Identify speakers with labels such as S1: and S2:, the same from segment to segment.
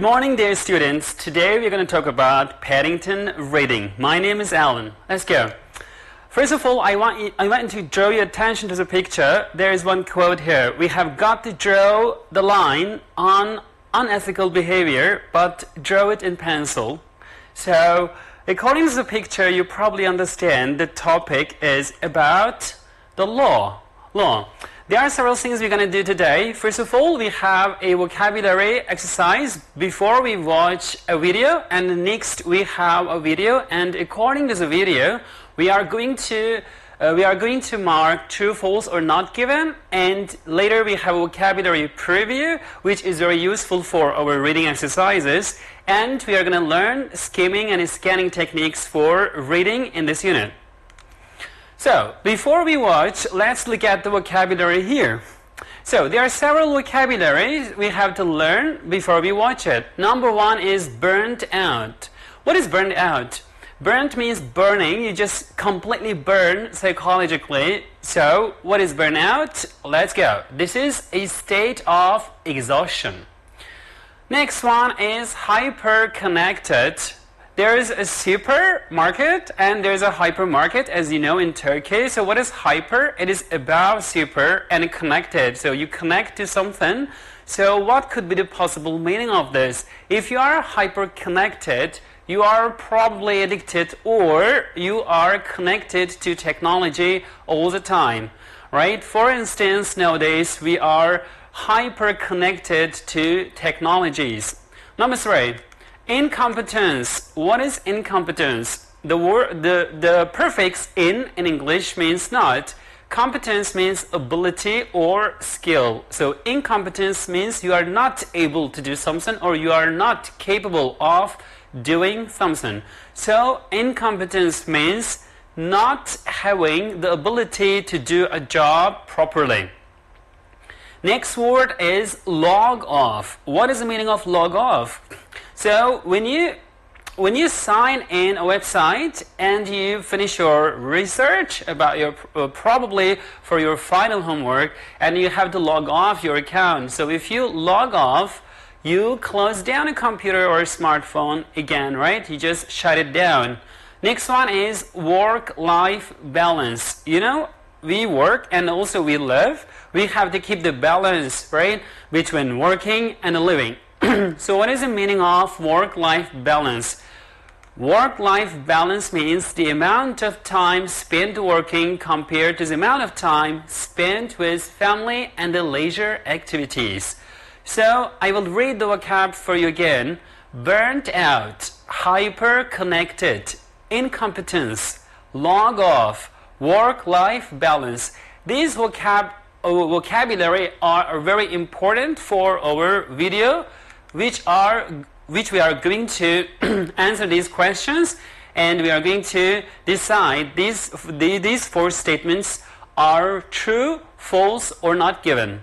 S1: morning, dear students. Today we're going to talk about Paddington reading. My name is Alan. Let's go. First of all, I want to draw your attention to the picture. There is one quote here. We have got to draw the line on unethical behavior, but draw it in pencil. So, according to the picture, you probably understand the topic is about the law. There are several things we're going to do today. First of all, we have a vocabulary exercise before we watch a video, and next we have a video, and according to the video, we are going to mark true, false, or not given, and later we have a vocabulary preview, which is very useful for our reading exercises, and we are going to learn skimming and scanning techniques for reading in this unit. So, before we watch, let's look at the vocabulary here. So, there are several vocabularies we have to learn before we watch it. Number one is burnt out. What is burnt out? Burnt means burning. You just completely burn psychologically. So, what is burnout? Let's go. This is a state of exhaustion. Next one is hyper-connected. There is a supermarket and there's a hypermarket, as you know, in Turkey. So what is hyper? It is above super and connected. So you connect to something. So what could be the possible meaning of this? If you are hyper-connected, you are probably addicted or you are connected to technology all the time, right? For instance, nowadays we are hyper-connected to technologies. Number three. Incompetence. What is incompetence? The prefix in English means not. Competence means ability or skill. So incompetence means you are not able to do something or you are not capable of doing something. So incompetence means not having the ability to do a job properly. Next word is log off. What is the meaning of log off? So when you sign in a website and you finish your research about your probably for your final homework, and you have to log off your account. So if you log off, you close down a computer or a smartphone again, right? You just shut it down. Next one is work-life balance. You know, we work and also we live. We have to keep the balance, right, between working and living. So what is the meaning of work-life balance? Work-life balance means the amount of time spent working compared to the amount of time spent with family and the leisure activities. So I will read the vocab for you again. Burnt out, hyper-connected, incompetence, log off, work-life balance. These vocabulary are very important for our video, which we are going to answer these questions, and we are going to decide these four statements are true, false, or not given.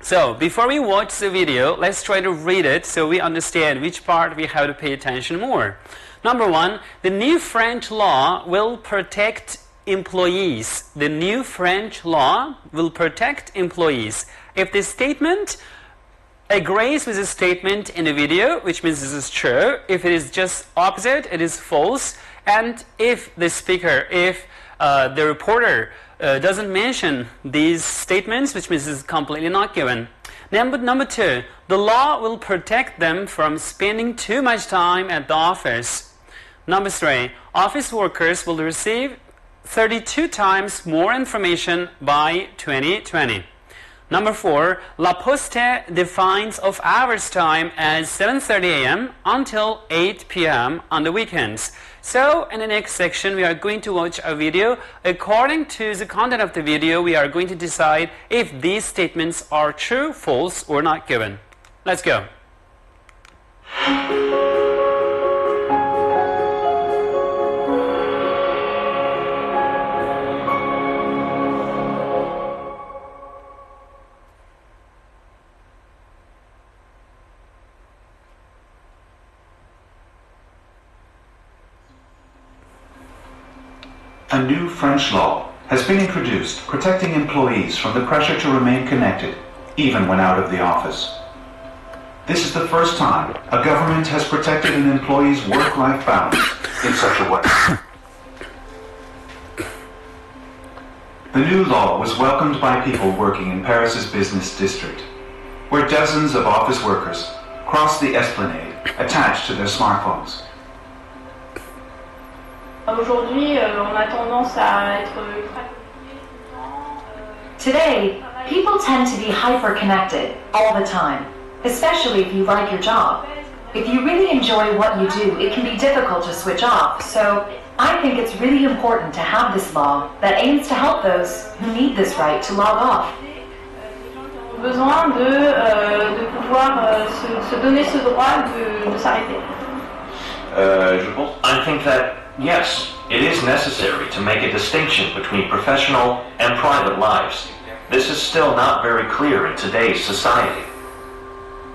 S1: So before we watch the video, let's try to read it so we understand which part we have to pay attention more. Number one, the new French law will protect employees. The new French law will protect employees. If the statement agrees with the statement in the video, which means this is true. If it is just opposite, it is false. And if the speaker, the reporter doesn't mention these statements, which means this is completely not given. Number two, the law will protect them from spending too much time at the office. Number three, office workers will receive 32 times more information by 2020. Number four, La Poste defines off-hours time as 7:30 a.m. until 8 p.m. on the weekends. So, in the next section, we are going to watch a video. According to the content of the video, we are going to decide if these statements are true, false, or not given. Let's go.
S2: A new French law has been introduced protecting employees from the pressure to remain connected, even when out of the office. This is the first time a government has protected an employee's work-life balance in such a way. The new law was welcomed by people working in Paris's business district, where dozens of office workers crossed the esplanade attached to their smartphones.
S3: Aujourd'hui, on a tendance à être
S4: Today, people tend to be hyper-connected all the time, especially if you like your job. If you really enjoy what you do, it can be difficult to switch off, so I think it's really important to have this law that aims to help those who need this right to log off.
S3: besoin de pouvoir se donner ce droit de s'arrêter.
S5: I think that, yes, it is necessary to make a distinction between professional and private lives. This is still not very clear in today's society.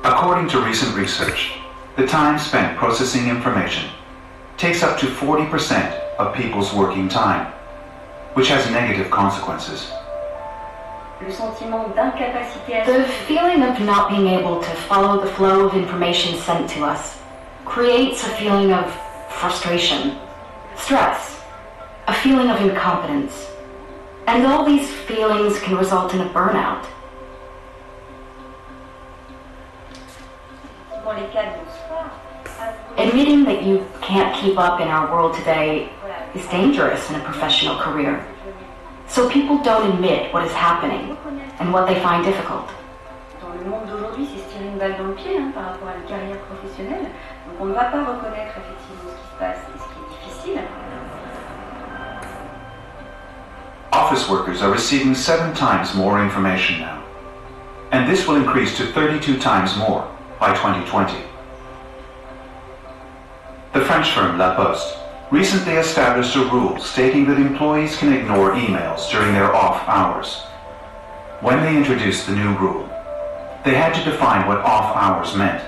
S2: According to recent research, the time spent processing information takes up to 40% of people's working time, which has negative consequences.
S4: The feeling of not being able to follow the flow of information sent to us creates a feeling of frustration, stress, a feeling of incompetence. And all these feelings can result in a burnout. Admitting that you can't keep up in our world today is dangerous in a professional career. So people don't admit what is happening and what they find difficult.
S6: Dans le monde d'aujourd'hui, c'est se tirer une balle dans le pied par rapport à une carrière professionnelle. Donc on ne va pas reconnaître effectivement ce qui se passe et ce qui est difficile.
S2: Office workers are receiving 7 times more information now, and this will increase to 32 times more by 2020. The French firm La Poste recently established a rule stating that employees can ignore emails during their off hours. When they introduced the new rule, they had to define what off hours meant,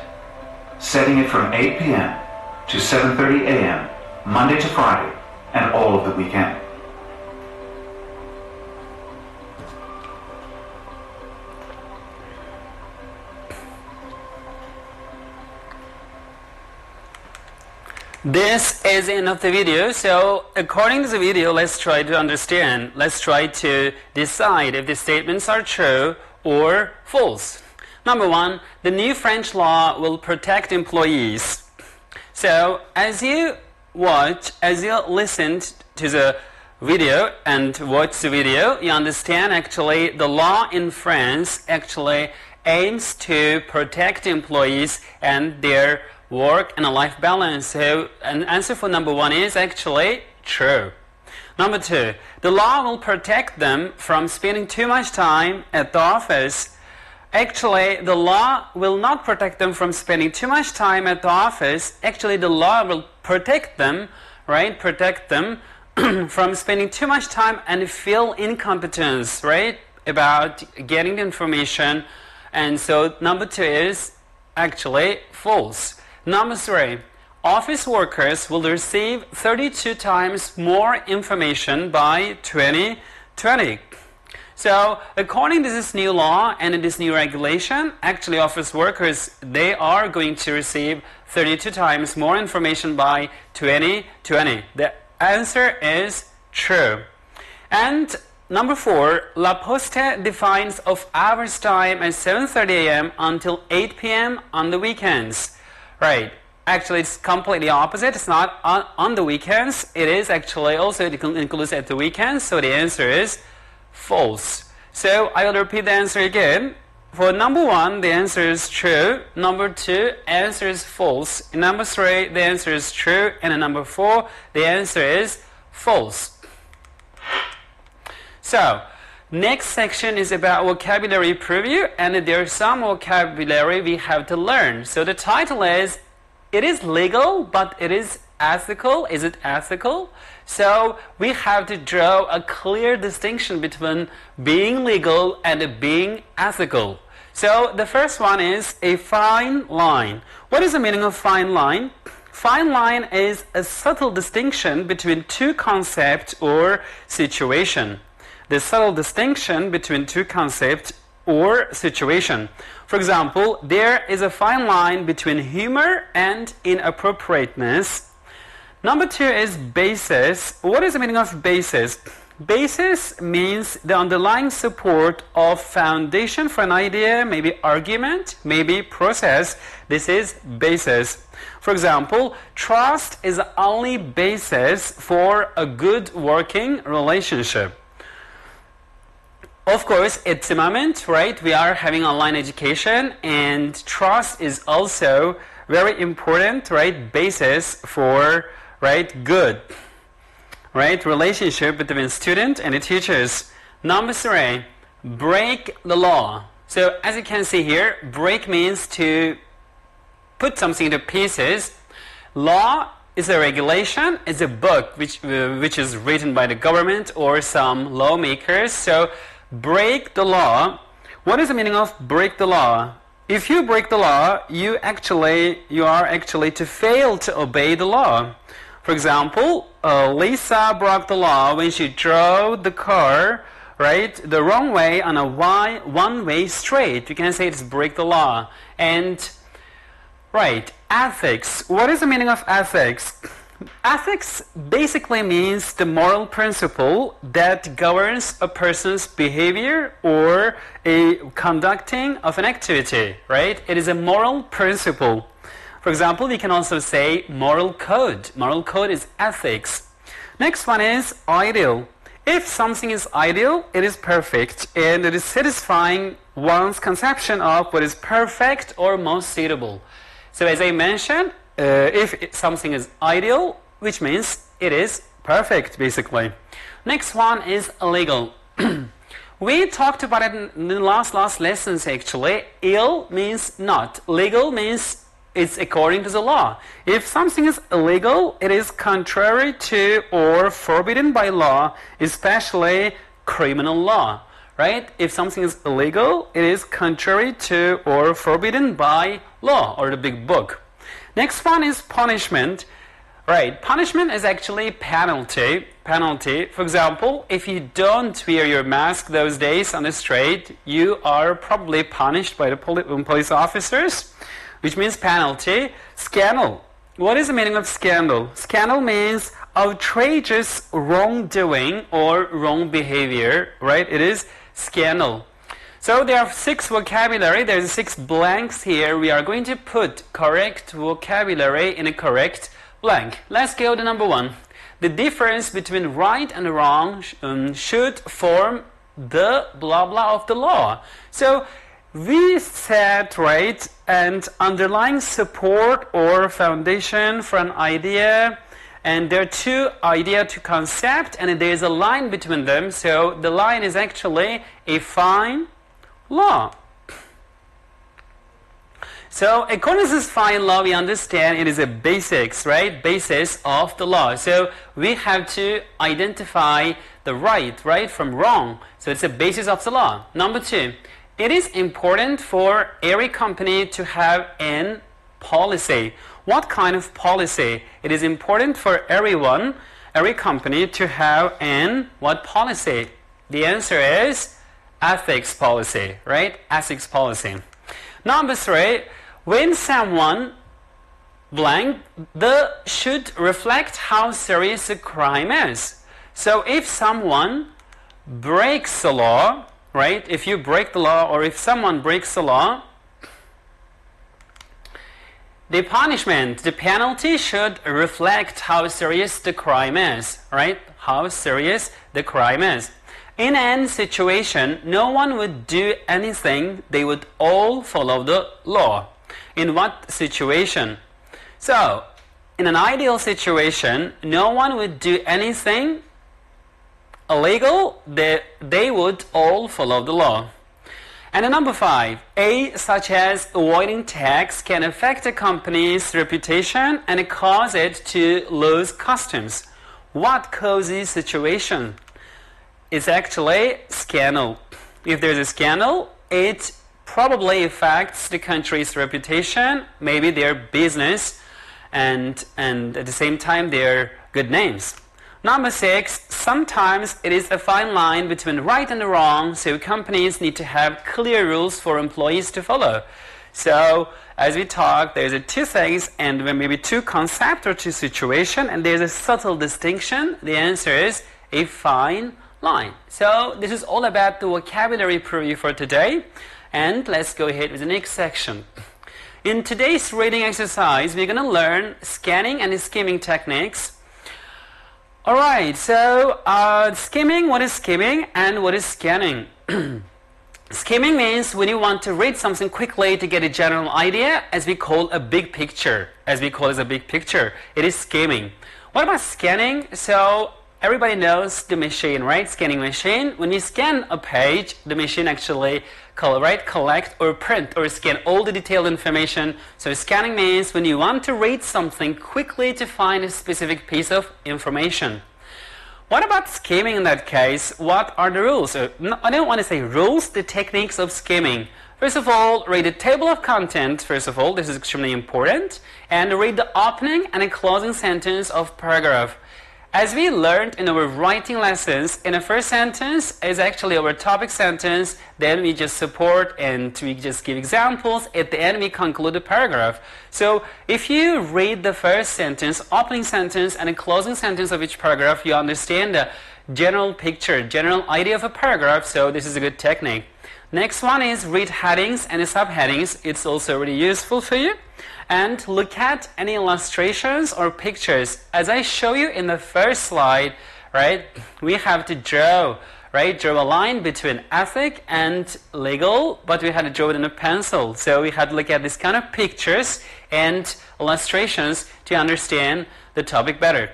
S2: setting it from 8 p.m. to 7:30 a.m. Monday to Friday and all of the weekend.
S1: This is the end of the video. So according to the video, let's try to understand. Let's try to decide if the statements are true or false. Number 1, the new French law will protect employees. So as you listened to the video and watch the video, you understand actually the law in France actually aims to protect employees and their work and a life balance. So an answer for number 1 is actually true. Number 2, the law will protect them from spending too much time at the office. Actually, the law will not protect them from spending too much time at the office. Actually, the law will protect them, right? Protect them from spending too much time and feel incompetence, right? About getting the information. And so number 2 is actually false. Number 3, office workers will receive 32 times more information by 2020. So according to this new law and this new regulation, actually office workers, they are going to receive 32 times more information by 2020. The answer is true. And number 4, La Poste defines off hours time as 7:30 a.m. until 8 p.m. on the weekends. Right. Actually, it's completely opposite. It's not on the weekends. It is actually also includes at the weekends. So the answer is false. So I will repeat the answer again. For number 1, the answer is true. Number 2, answer is false. In number 3, the answer is true. And in number 4, the answer is false. So next section is about vocabulary preview, and there's some vocabulary we have to learn. So the title is, it is legal, but it is ethical. Is it ethical? So we have to draw a clear distinction between being legal and being ethical. So the first one is a fine line. What is the meaning of fine line? Fine line is a subtle distinction between two concepts or situation. The subtle distinction between two concepts or situation. For example, there is a fine line between humor and inappropriateness. Number 2 is basis. What is the meaning of basis? Basis means the underlying support of foundation for an idea, maybe argument, maybe process. This is basis. For example, trust is the only basis for a good working relationship. Of course, at the moment, right, we are having online education, and trust is also very important, right, basis for, right, good, right, relationship between student and the teachers. Number 3, break the law. So as you can see here, break means to put something to pieces. Law is a regulation, is a book which is written by the government or some lawmakers. So break the law. What is the meaning of break the law? If you break the law, you are actually to fail to obey the law. For example, Lisa broke the law when she drove the car, right, the wrong way on a one-way street. You can say it's break the law. And right, ethics. What is the meaning of ethics? Ethics basically means the moral principle that governs a person's behavior or a conducting of an activity, right? It is a moral principle. For example, we can also say moral code. Moral code is ethics. Next one is ideal. If something is ideal, it is perfect, and it is satisfying one's conception of what is perfect or most suitable. So as I mentioned, if something is ideal, which means it is perfect, basically. Next one is illegal. We talked about it in the last lessons, actually. Ill means not. Legal means it's according to the law. If something is illegal, it is contrary to or forbidden by law, especially criminal law, right? If something is illegal, it is contrary to or forbidden by law or the big book. Next one is punishment. Right, punishment is actually penalty. For example, if you don't wear your mask those days on the street, you are probably punished by the police officers, which means penalty. Scandal. What is the meaning of scandal? Scandal means outrageous wrongdoing or wrong behavior, right? It is scandal. So there are 6 vocabulary. There's 6 blanks here. We are going to put correct vocabulary in a correct blank. Let's go to number 1. The difference between right and wrong should form the blah blah of the law. So we said, right, and underlying support or foundation for an idea, and there are 2 idea to concept, and there is a line between them. So the line is actually a fine law. So according to this fine law, we understand it is a basics, right? Basis of the law. So we have to identify the right from wrong. So it's a basis of the law. Number 2, it is important for every company to have an policy. What kind of policy? It is important for everyone, every company to have an what policy? The answer is ethics policy, right? Ethics policy. Number 3, when someone blank, the should reflect how serious the crime is. So if someone breaks the law, right? If you break the law or if someone breaks the law, the punishment, the penalty should reflect how serious the crime is, right? How serious the crime is. In any situation, no one would do anything. They would all follow the law. In what situation? So, in an ideal situation, no one would do anything illegal. They would all follow the law. And number 5, such as avoiding tax can affect a company's reputation and cause it to lose customers. What causes situation? It's actually scandal. If there's a scandal, it probably affects the country's reputation, maybe their business, and at the same time their good names. Number 6, sometimes it is a fine line between right and wrong, so companies need to have clear rules for employees to follow. So, as we talked, there's two things and maybe two concepts or two situations, and there's a subtle distinction. The answer is a fine line. So, this is all about the vocabulary preview for today, and let's go ahead with the next section. In today's reading exercise, we're going to learn scanning and skimming techniques. Alright, so skimming, what is skimming and what is scanning? Skimming means when you want to read something quickly to get a general idea, as we call a big picture. It is skimming. What about scanning? So everybody knows the machine, right? Scanning machine. When you scan a page, the machine actually collect or print or scan all the detailed information. So scanning means when you want to read something quickly to find a specific piece of information. What about skimming in that case? What are the rules? I don't want to say rules, the techniques of skimming. First of all, read the table of contents. First of all, this is extremely important. And read the opening and a closing sentence of paragraph. As we learned in our writing lessons, in the first sentence is actually our topic sentence, then we just support and we just give examples, at the end we conclude the paragraph. So if you read the first sentence, opening sentence and a closing sentence of each paragraph, you understand the general picture, general idea of a paragraph, so this is a good technique. Next one is read headings and subheadings. It's also really useful for you. And look at any illustrations or pictures. As I show you in the first slide, right, we have to draw a line between ethic and legal, but we had to draw it in a pencil. So we had to look at this kind of pictures and illustrations to understand the topic better.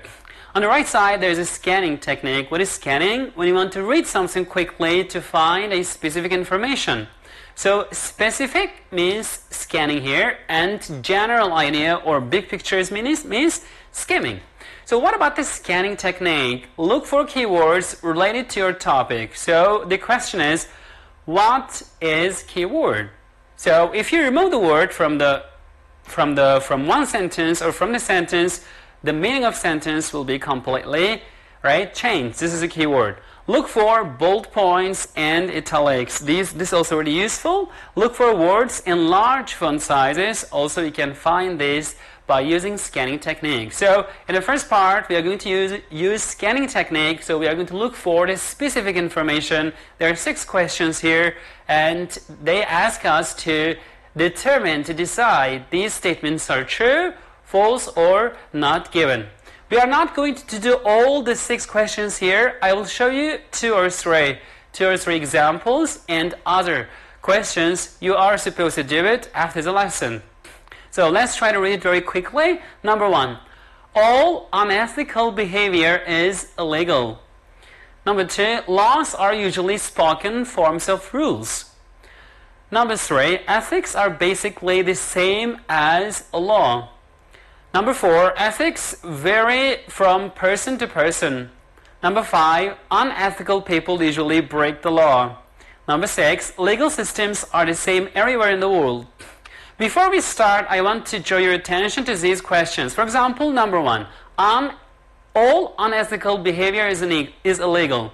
S1: On the right side, there's a scanning technique. What is scanning? When you want to read something quickly to find a specific information. So specific means scanning here, and general idea or big pictures means skimming. So what about the scanning technique? Look for keywords related to your topic. So the question is, what is keyword? So if you remove the word from one sentence or from the sentence, the meaning of sentence will be completely changed. This is a keyword. Look for bold points and italics. This is also really useful. Look for words in large font sizes. Also, you can find this by using scanning technique. So, in the first part, we are going to use scanning technique. So, we are going to look for the specific information. There are 6 questions here, and they ask us to decide these statements are true, false, or not given. We are not going to do all the 6 questions here. I will show you 2 or 3 examples, and other questions you are supposed to do it after the lesson. So let's try to read it very quickly. Number 1, all unethical behavior is illegal. Number 2, laws are usually spoken forms of rules. Number 3, ethics are basically the same as a law. Number 4, ethics vary from person to person. Number 5, unethical people usually break the law. Number 6, legal systems are the same everywhere in the world. Before we start, I want to draw your attention to these questions. For example, number 1, all unethical behavior is illegal.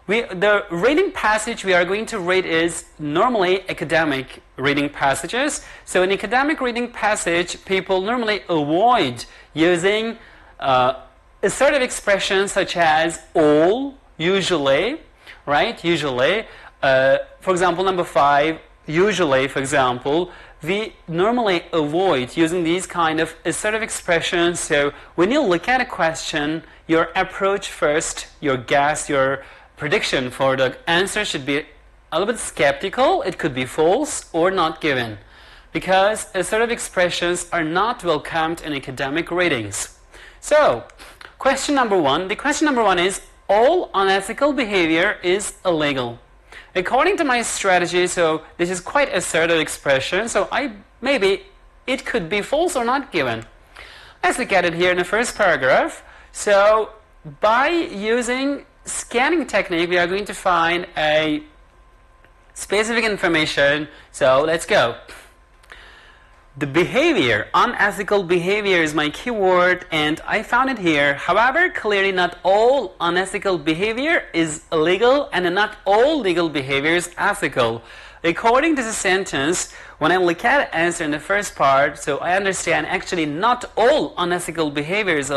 S1: The reading passage we are going to read is normally academic reading passages. So in academic reading passage, people normally avoid using assertive expressions such as all, usually, right? Usually. For example, number 5, usually, for example, we normally avoid using these kind of assertive expressions. So when you look at a question, your approach first, your guess, your prediction for the answer should be a little bit skeptical. It could be false or not given, because assertive expressions are not welcomed in academic readings. So, question number 1. The question number 1 is, all unethical behavior is illegal. According to my strategy, so this is quite assertive expression, so maybe it could be false or not given. Let's look at it here in the first paragraph. So, by using scanning technique, we are going to find a specific information. So let's go. the behavior, unethical behavior is my keyword, and I found it here. However, clearly not all unethical behavior is illegal and not all legal behavior is ethical. According to the sentence, when I look at the answer in the first part, so I understand actually not all unethical behavior is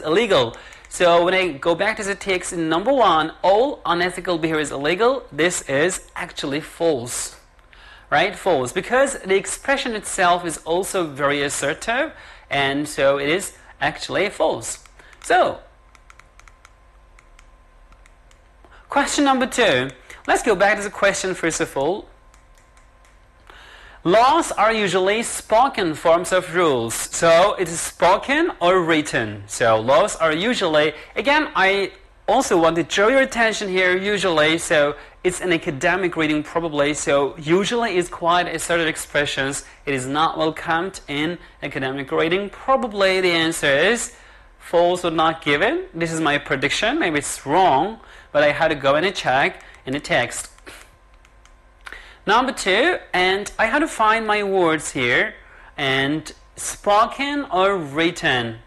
S1: illegal. So when I go back to the text in number 1, all unethical behavior is illegal, this is actually false. Right? False. Because the expression itself is also very assertive, and so it is actually false. So, question number 2. Let's go back to the question first of all. Laws are usually spoken forms of rules. So, it is spoken or written. So, laws are usually, again, I also want to draw your attention here, usually, so it's an academic reading probably, so usually is quite assertive expressions. It is not welcomed in academic reading. Probably the answer is false or not given. This is my prediction. Maybe it's wrong, but I had to go and check in the text. Number 2, and I had to find my words here, and spoken or written.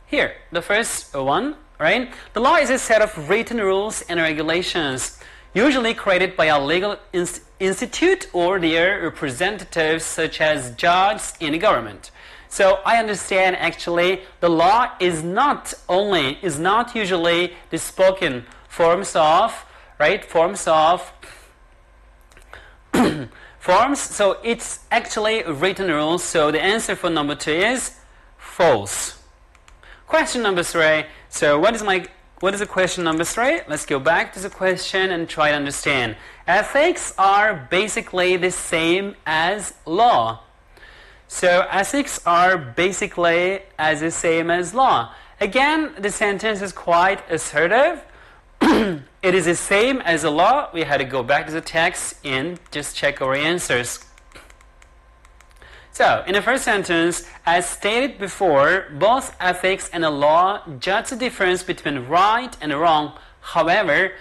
S1: Here, the first one, right? The law is a set of written rules and regulations, usually created by a legal institute or their representatives, such as judges in the government. So I understand actually the law is not usually the spoken forms of, right? Forms. So it's actually written rules. So the answer for number 2 is false. Question number 3. So what is the question number 3? Let's go back to the question and try to understand. Ethics are basically the same as law. So ethics are basically the same as law. Again, the sentence is quite assertive. It is the same as a law. We had to go back to the text and just check our answers. So, in the first sentence, as stated before, both ethics and the law judge the difference between right and wrong. However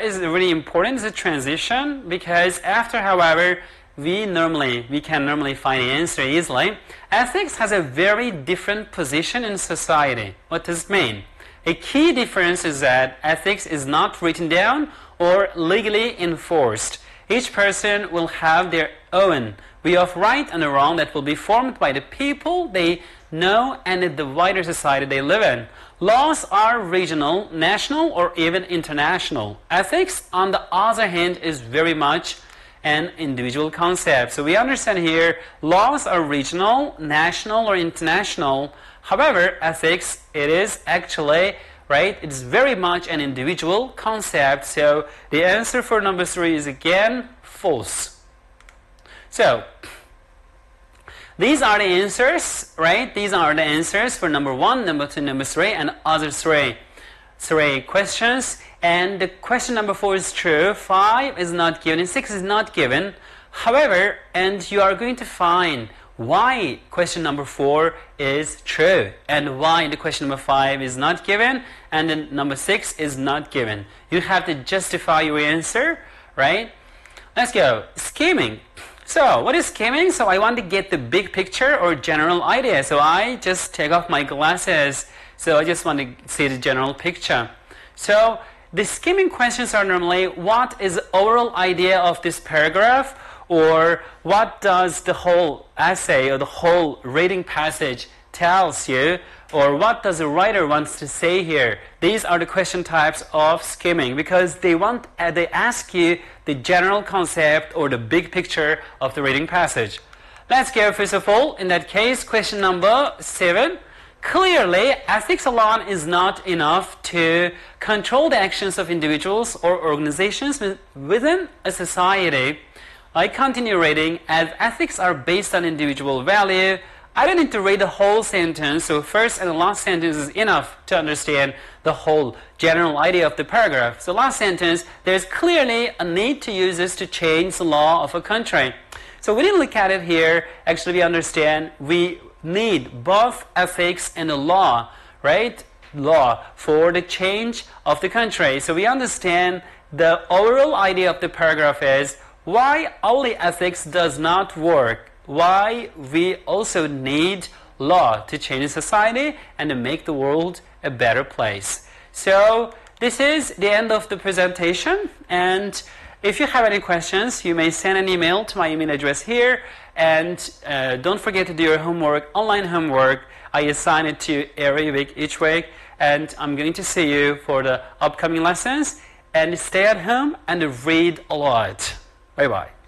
S1: is really important as a transition, because after however, we can normally find the answer easily. Ethics has a very different position in society. What does it mean? A key difference is that ethics is not written down or legally enforced. Each person will have their own way of right and wrong that will be formed by the people they know and the wider society they live in. Laws are regional, national, or even international. Ethics, on the other hand, is very much an individual concept. So we understand here, laws are regional, national, or international. However, ethics, it is actually, right, it's very much an individual concept. So the answer for number 3 is again false. So these are the answers, right? These are the answers for number 1, number 2, number 3, and other three questions. And the question number 4 is true, 5 is not given, and 6 is not given. However, and you are going to find why question number 4 is true and why the question number 5 is not given and then number 6 is not given. You have to justify your answer, right? Let's go. Skimming. So what is skimming? So I want to get the big picture or general idea. So I just take off my glasses. So I just want to see the general picture. So the skimming questions are normally, what is the overall idea of this paragraph? Or what does the whole essay or the whole reading passage tells you? Or what does the writer wants to say here? These are the question types of skimming, because they ask you the general concept or the big picture of the reading passage. Let's go first of all, in that case, question number 7. Clearly, ethics alone is not enough to control the actions of individuals or organizations within a society. I continue reading. As ethics are based on individual value, I don't need to read the whole sentence, so first and the last sentence is enough to understand the whole general idea of the paragraph. So last sentence, there's clearly a need to use this to change the law of a country. So when you look at it here, actually we understand we need both ethics and the law, right? Law for the change of the country. So we understand the overall idea of the paragraph is why only ethics does not work. why we also need law to change society and to make the world a better place. So this is the end of the presentation, and if you have any questions, you may send an email to my email address here, and don't forget to do your homework, online homework. I assign it to you every week, each week, and I'm going to see you for the upcoming lessons, and stay at home and read a lot. Bye-bye.